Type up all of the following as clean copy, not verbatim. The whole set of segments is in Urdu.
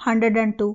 102।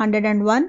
101।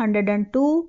102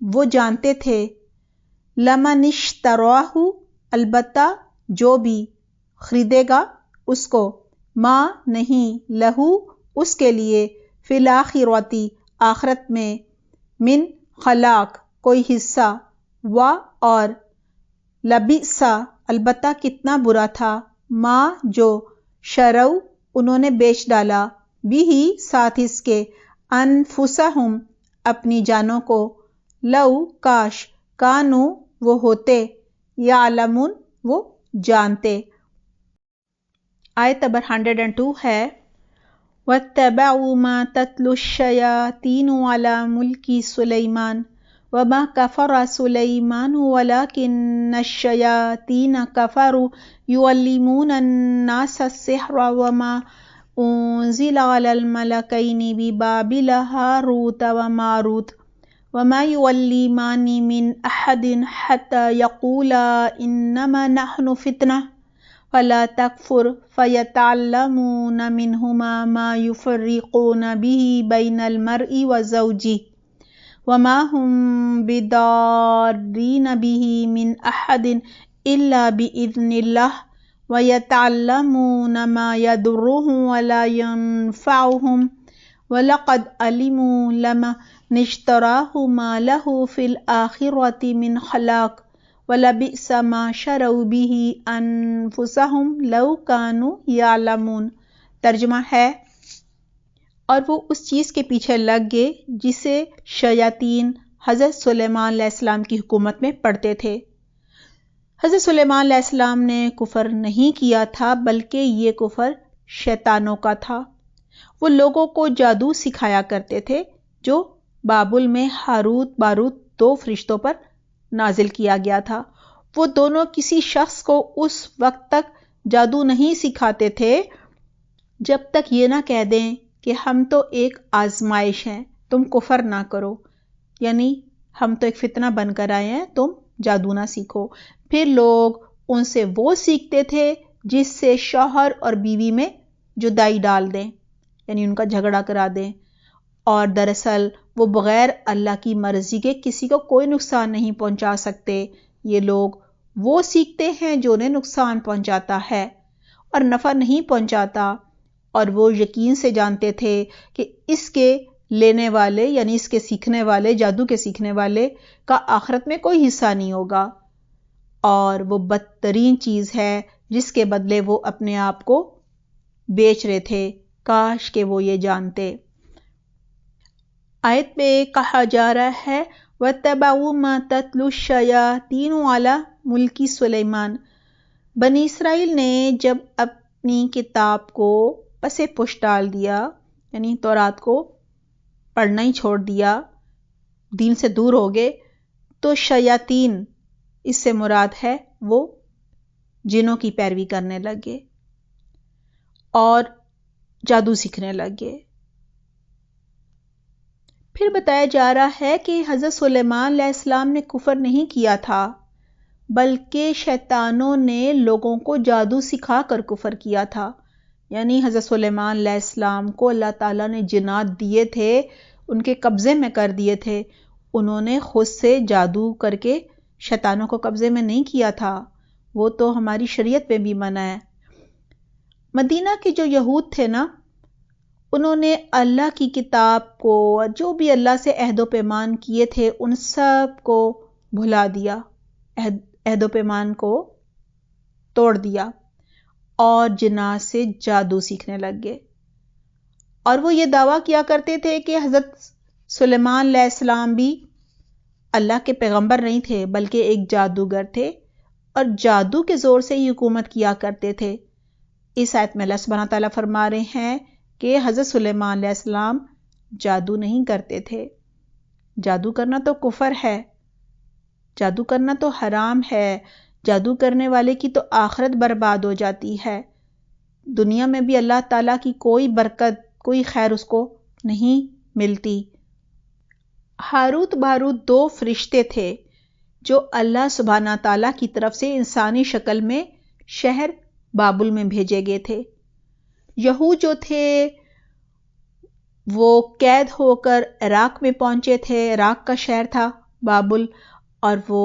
وہ جانتے تھے، لمن اشتراہ، البتہ جو بھی خریدے گا اس کو، ما نہیں، لہو اس کے لیے، فی الآخرۃ آخرت میں، من خلاق کوئی حصہ، و اور، لبئس البتہ کتنا برا تھا، ما جو، شرو انہوں نے بیچ ڈالا، بھی ساتھ اس کے، انفسہم اپنی جانوں کو، لو کاش، کانو وہ ہوتے، یعلمون وہ جانتے۔ آیت نمبر 102 ہے، وَاتَّبَعُوا مَا تَتْلُو الشَّيَاطِينُ عَلَى مُلْكِ سُلَيْمَانَ وَمَا كَفَرَ سُلَيْمَانُ وَلَكِنَّ الشَّيَاطِينَ كَفَرُوا يُعَلِّمُونَ النَّاسَ السِّحْرَ وَمَا أُنزِلَ عَلَى الْمَلَكَيْنِ بِبَابِلَ هَارُوتَ وَمَارُوتَ وَمَا يُعَلِّمَانِ مِنْ أَحَدٍ حَتَّى يَقُولَا إِنَّمَا نَحْنُ فِتْنَةٌ فَلَا تَكْفُرْ فَيَتَعَلَّمُونَ مِنْهُمَا مَا يُفَرِّقُونَ بِهِ بَيْنَ الْمَرْءِ وَزَوْجِهِ وَمَا هُمْ بِضَارِّينَ بِهِ مِنْ أَحَدٍ إِلَّا بِإِذْنِ اللَّهِ وَيَتَعَلَّمُونَ مَا يَضُرُّهُمْ وَلَا يَنْفَعُهُمْ وَلَقَدْ عَلِمُوا لَمَنِ اشْتَرَاهُ مَا لَهُ فِي الْآخِرَةِ مِنْ خَلَاقٍ وَلَبِئْسَ مَا شَرَوْا بِهِ أَنفُسَهُمْ لَوْ كَانُوا يَعْلَمُونَ۔ ترجمہ ہے، اور وہ اس چیز کے پیچھے لگ گئے جسے شیاطین حضرت سلیمان علیہ السلام کی حکومت میں پڑھتے تھے۔ حضرت سلیمان علیہ السلام نے کفر نہیں کیا تھا، بلکہ یہ کفر شیطانوں کا تھا۔ وہ لوگوں کو جادو سکھایا کرتے تھے جو بابل میں ہاروت ماروت 2 فرشتوں پر نازل کیا گیا تھا۔ وہ دونوں کسی شخص کو اس وقت تک جادو نہیں سکھاتے تھے جب تک یہ نہ کہہ دیں کہ ہم تو ایک آزمائش ہیں، تم کفر نہ کرو، یعنی ہم تو ایک فتنہ بن کر آئے ہیں، تم جادو نہ سیکھو۔ پھر لوگ ان سے وہ سیکھتے تھے جس سے شوہر اور بیوی میں جدائی ڈال دیں، یعنی ان کا جھگڑا کرا دیں، اور دراصل وہ بغیر اللہ کی مرضی کے کسی کو کوئی نقصان نہیں پہنچا سکتے۔ یہ لوگ وہ سیکھتے ہیں جو انہیں نقصان پہنچاتا ہے اور نفع نہیں پہنچاتا، اور وہ یقین سے جانتے تھے کہ اس کے لینے والے، یعنی اس کے سیکھنے والے، جادو کے سیکھنے والے کا آخرت میں کوئی حصہ نہیں ہوگا، اور وہ بدترین چیز ہے جس کے بدلے وہ اپنے آپ کو بیچ رہے تھے۔ کاش کہ وہ یہ جانتے۔ آیت میں کہا جا رہا ہے، وَاتَّبَعُوا مَا تَتْلُو الشَّيَاطِينُ عَلَى مُلْكِ سُلَيْمَانَ۔ بنی اسرائیل نے جب اپنی کتاب کو پس پش ڈال دیا، یعنی تورات کو پڑھنا ہی چھوڑ دیا، دین سے دور ہو گئے، تو شیاطین اس سے مراد ہے وہ جنوں کی پیروی کرنے لگے اور جادو سیکھنے لگے۔ پھر بتایا جا رہا ہے کہ حضرت سلیمان علیہ السلام نے کفر نہیں کیا تھا، بلکہ شیطانوں نے لوگوں کو جادو سکھا کر کفر کیا تھا۔ یعنی حضرت سلیمان علیہ السلام کو اللہ تعالیٰ نے جنات دیے تھے، ان کے قبضے میں کر دیے تھے، انہوں نے خود سے جادو کر کے شیطانوں کو قبضے میں نہیں کیا تھا، وہ تو ہماری شریعت میں بھی منع ہے۔ مدینہ کے جو یہود تھے نا، انہوں نے اللہ کی کتاب کو، جو بھی اللہ سے عہد و پیمان کیے تھے، ان سب کو بھلا دیا، عہد و پیمان کو توڑ دیا، اور جنات سے جادو سیکھنے لگ گئے۔ اور وہ یہ دعویٰ کیا کرتے تھے کہ حضرت سلیمان علیہ السلام بھی اللہ کے پیغمبر نہیں تھے، بلکہ ایک جادوگر تھے، اور جادو کے زور سے ہی حکومت کیا کرتے تھے۔ اس آیت میں اللہ سبحانہ تعالیٰ فرما رہے ہیں کہ حضرت سلیمان علیہ السلام جادو نہیں کرتے تھے۔ جادو کرنا تو کفر ہے، جادو کرنا تو حرام ہے، جادو کرنے والے کی تو آخرت برباد ہو جاتی ہے، دنیا میں بھی اللہ تعالیٰ کی کوئی برکت، کوئی خیر اس کو نہیں ملتی۔ ہاروت ماروت 2 فرشتے تھے جو اللہ سبحانہ تعالیٰ کی طرف سے انسانی شکل میں شہر بابل میں بھیجے گئے تھے۔ یہود جو تھے وہ قید ہو کر عراق میں پہنچے تھے، عراق کا شہر تھا بابل اور وہ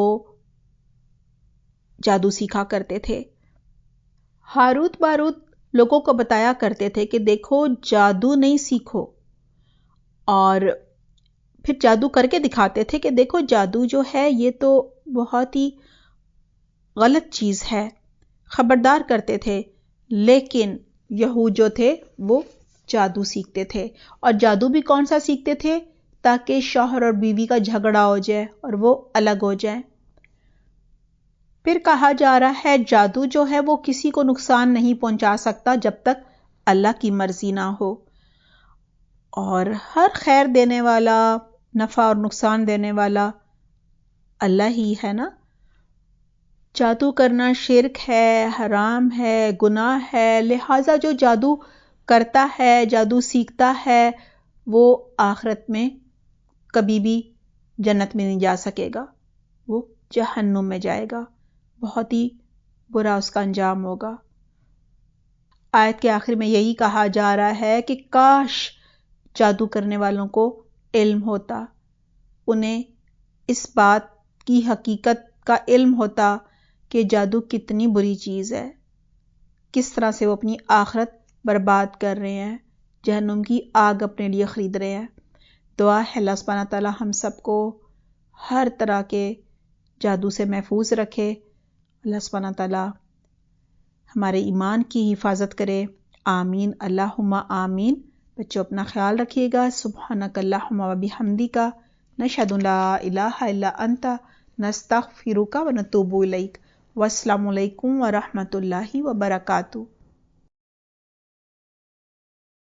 جادو سیکھا کرتے تھے۔ ہاروت ماروت لوگوں کو بتایا کرتے تھے کہ دیکھو جادو نہیں سیکھو، اور پھر جادو کر کے دکھاتے تھے کہ دیکھو جادو جو ہے یہ تو بہت ہی غلط چیز ہے، خبردار کرتے تھے۔ لیکن یہود جو تھے وہ جادو سیکھتے تھے، اور جادو بھی کون سا سیکھتے تھے؟ تاکہ شوہر اور بیوی کا جھگڑا ہو جائے اور وہ الگ ہو جائیں۔ پھر کہا جا رہا ہے جادو جو ہے وہ کسی کو نقصان نہیں پہنچا سکتا جب تک اللہ کی مرضی نہ ہو، اور ہر خیر دینے والا، نفع اور نقصان دینے والا اللہ ہی ہے نا۔ جادو کرنا شرک ہے، حرام ہے، گناہ ہے، لہٰذا جو جادو کرتا ہے، جادو سیکھتا ہے، وہ آخرت میں کبھی بھی جنت میں نہیں جا سکے گا، وہ جہنم میں جائے گا، بہت ہی برا اس کا انجام ہوگا۔ آیت کے آخر میں یہی کہا جا رہا ہے کہ کاش جادو کرنے والوں کو علم ہوتا، انہیں اس بات کی حقیقت کا علم ہوتا کہ جادو کتنی بری چیز ہے، کس طرح سے وہ اپنی آخرت برباد کر رہے ہیں، جہنم کی آگ اپنے لیے خرید رہے ہیں۔ دعا ہے اللہ سبحانہ تعالیٰ ہم سب کو ہر طرح کے جادو سے محفوظ رکھے، اللہ سبحانہ تعالیٰ ہمارے ایمان کی حفاظت کرے، آمین اللہم آمین۔ بچوں اپنا خیال رکھیے گا۔ سبحانک اللہم و بحمدک، نشہد ان لا الہ الا انت، نستغفرک و نتوب الیک۔ والسلام علیکم ورحمۃ اللہ وبرکاتہ۔